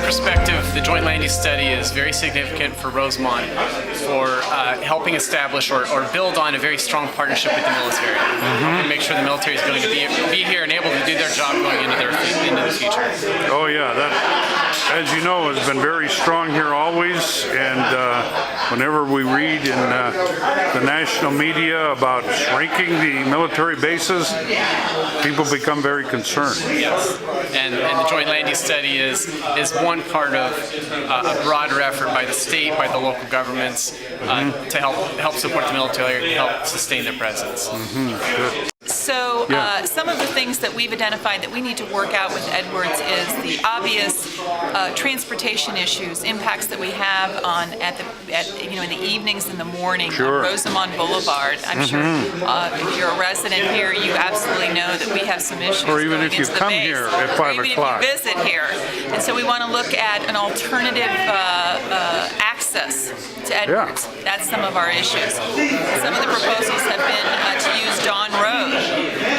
perspective, the joint land use study is very significant for Rosamond for helping establish or build on a very strong partnership with the military and make sure the military is going to be here and able to do their job going into the future. Oh yeah, that, as you know, has been very strong here always, and whenever we read in the national media about shrinking the military bases, people become very concerned. Yes, and the joint land use study is one part of a broader effort by the state, by the local governments to help support the military and help sustain their presence. Good. So some of the things that we've identified that we need to work out with Edwards is the obvious transportation issues, impacts that we have on in the evenings and the morning on Rosamond Boulevard. I'm sure if you're a resident here, you absolutely know that we have some issues. Or even if you come here at 5 o'clock. If you visit here, and so we want to look at an alternative access to Edwards. That's some of our issues. Some of the proposals have been to use Dawn Road.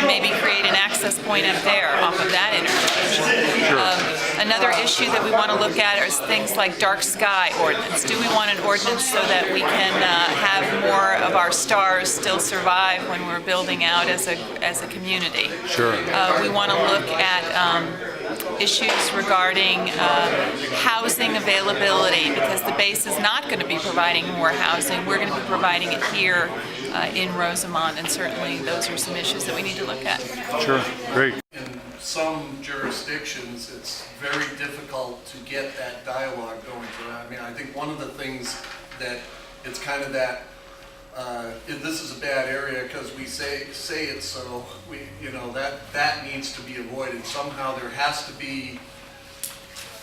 Maybe create an access point up there off of that intersection. Another issue that we want to look at is things like dark sky ordinance. Do we want an ordinance so that we can have more of our stars still survive when we're building out as a community? Sure. We want to look at issues regarding housing availability, because the base is not going to be providing more housing. We're going to be providing it here in Rosamond, and certainly those are some issues that we need to look at. Sure, great. In some jurisdictions, it's very difficult to get that dialogue going. So, I mean, I think one of the things that it's kind of that this is a bad area because we say it, so that needs to be avoided. Somehow there has to be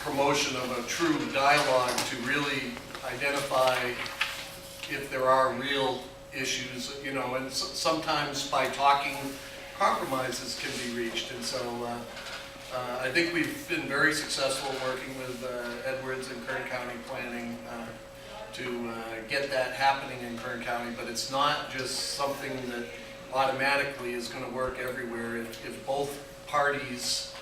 promotion of a true dialogue to really identify if there are real issues, and sometimes by talking, compromises can be reached. And so I think we've been very successful working with Edwards and Kern County Planning to get that happening in Kern County, but it's not just something that automatically is going to work everywhere. If both parties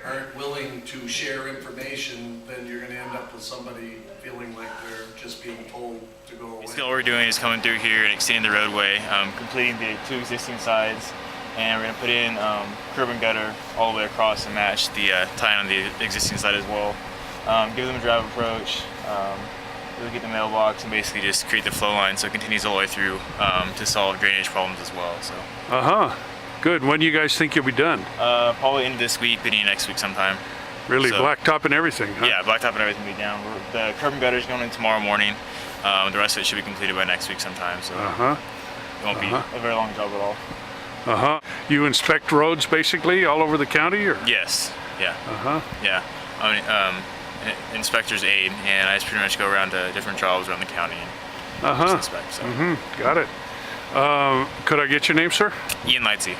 aren't willing to share information, then you're going to end up with somebody feeling like they're just being told to go away. Basically all we're doing is coming through here and extending the roadway, completing the 2 existing sides, and we're going to put in curb and gutter all the way across and match the tie on the existing side as well. Give them a drive approach, really get the mailbox, and basically just create the flow line so it continues all the way through to solve drainage problems as well. So. Good. When do you guys think you'll be done? Probably into this week, beginning next week sometime. Really, so, blacktop and everything, huh? Yeah, blacktop and everything will be down. The curb and gutter is going in tomorrow morning. The rest of it should be completed by next week sometime. So it won't be a very long job at all. You inspect roads basically all over the county, or? Yes. Yeah. Yeah. I mean, inspector's aid, and I just pretty much go around to different jobs around the county and just inspect. So. Got it. Could I get your name, sir? Ian Lightsey.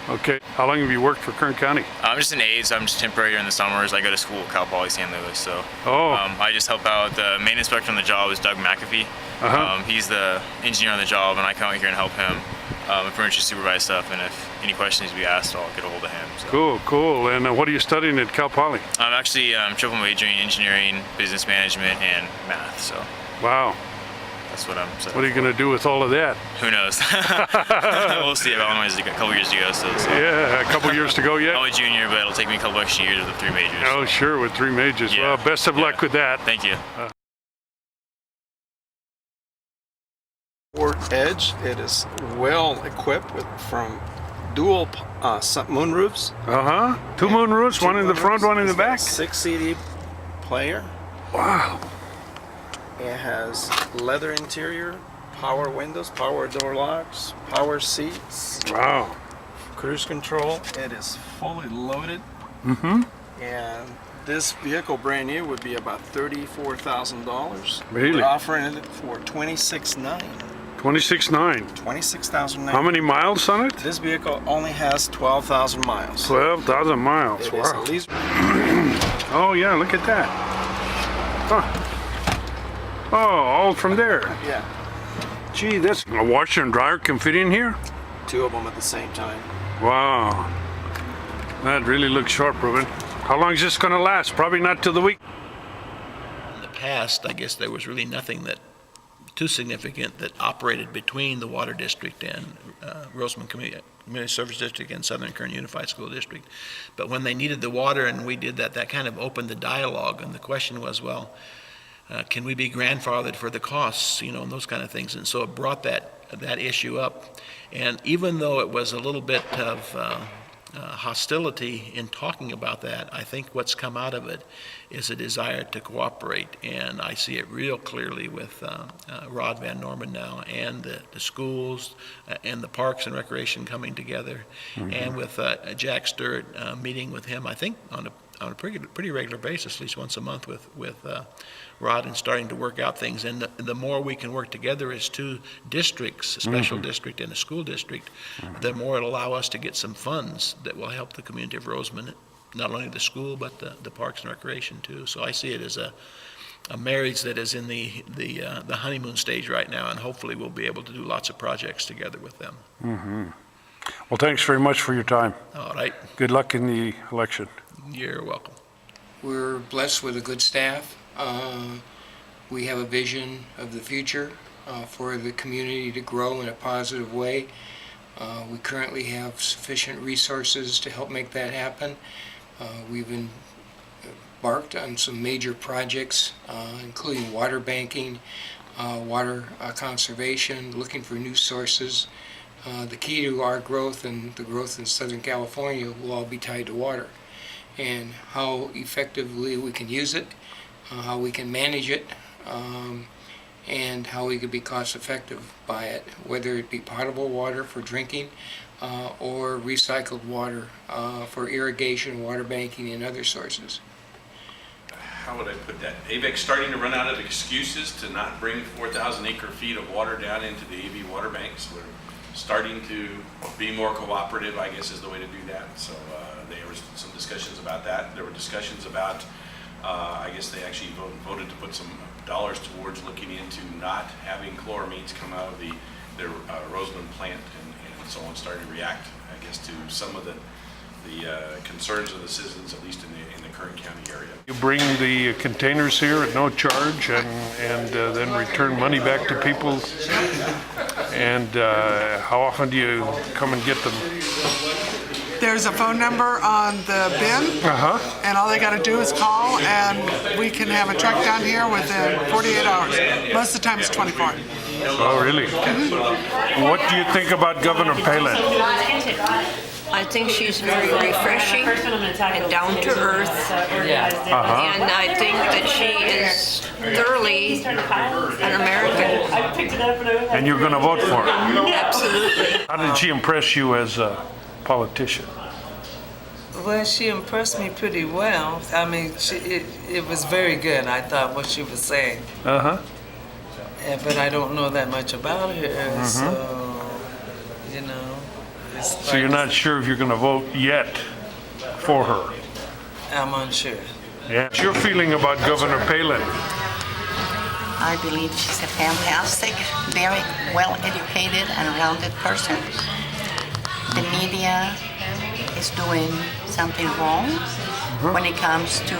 Okay. How long have you worked for Kern County? I'm just an aide, so I'm just temporary during the summers. I go to school at Cal Poly San Luis, so I just help out. The main inspector on the job is Doug McAfee. He's the engineer on the job, and I come out here and help him and pretty much just supervise stuff, and if any questions be asked, I'll get a hold of him. So. Cool. And what are you studying at Cal Poly? I'm actually triple majoring in engineering, business management, and math. So. Wow. That's what I'm saying. What are you going to do with all of that? Who knows? We'll see. I've only a couple years to go. So. Yeah, a couple years to go yet? I'm a junior, but it'll take me a couple extra years with the 3 majors. Oh, sure, with 3 majors. Yeah. Well, best of luck with that. Thank you. Port Edge, it is well equipped from dual moonroofs. 2 moonroofs, one in the front, one in the back. 6 CD player. Wow. It has leather interior, power windows, power door locks, power seats. Wow. Cruise control. It is fully loaded. And this vehicle brand new would be about $34,000. Really? We're offering it for $26,900. $26,900. $26,900. How many miles on it? This vehicle only has 12,000 miles. 12,000 miles. It wow. is Oh yeah, look at that. Huh. Oh, all from there. Yeah. Gee, that's a washer and dryer can fit in here? 2 of them at the same time. Wow. That really looks sharp, Ruben. How long is this going to last? Probably not till the week. past, I guess there was really nothing too significant that operated between the Water District and Rosamond Community Service District and Southern Kern Unified School District. But when they needed the water and we did that, that kind of opened the dialogue, and the question was, well, can we be grandfathered for the costs, and those kind of things. And so it brought that issue up. And even though it was a little bit of hostility in talking about that, I think what's come out of it is a desire to cooperate. And I see it real clearly with Rod Van Norman now, and the schools and the Parks and Recreation coming together, and with Jack Stewart meeting with him, I think on a pretty regular basis, at least once a month with Rod, and starting to work out things. And the more we can work together as two districts, a special district and a school district, the more it'll allow us to get some funds that will help the community of Rosamond, not only the school, but the Parks and Recreation too. So I see it as a marriage that is in the honeymoon stage right now, and hopefully we'll be able to do lots of projects together with them. Well, thanks very much for your time. All right. Good luck in the election. You're welcome. We're blessed with a good staff. We have a vision of the future for the community to grow in a positive way. We currently have sufficient resources to help make that happen. We've embarked on some major projects, including water banking, water conservation, looking for new sources. The key to our growth and the growth in Southern California will all be tied to water, and how effectively we can use it, how we can manage it, and how we could be cost effective by it, whether it be potable water for drinking or recycled water for irrigation, water banking, and other sources. How would I put that? AVEC's starting to run out of excuses to not bring 4,000 acre feet of water down into the AV water banks. We're starting to be more cooperative, I guess is the way to do that. So there was some discussions about that. There were discussions about, I guess they actually voted to put some dollars towards looking into not having chloramines come out of their Rosamond plant, and so on, starting to react, I guess, to some of the concerns of the citizens, at least in the Kern County area. You bring the containers here at no charge, and then return money back to people. And how often do you come and get them? There's a phone number on the bin, and all they got to do is call, and we can have a truck down here within 48 hours. Most of the time it's 24. Oh, really? What do you think about Governor Palin? I think she's very refreshing and down to earth, and I think that she is thoroughly an American. And you're going to vote for her? Absolutely. How did she impress you as a politician? Well, she impressed me pretty well. I mean, it was very good, I thought, what she was saying. But I don't know that much about her, so, you know. So you're not sure if you're going to vote yet for her? I'm unsure. Yeah. What's your feeling about Governor Palin? I believe she's a fantastic, very well-educated and rounded person. The media is doing something wrong when it comes to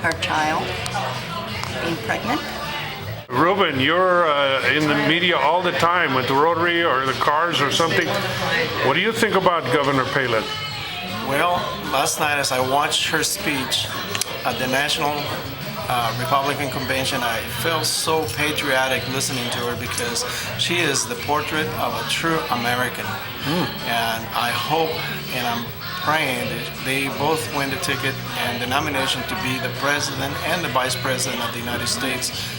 her child being pregnant. Ruben, you're in the media all the time with the Rotary or the cars or something. What do you think about Governor Palin? Well, last night as I watched her speech at the National Republican Convention, I felt so patriotic listening to her because she is the portrait of a true American. And I hope and I'm praying that they both win the ticket and the nomination to be the president and the vice president of the United States.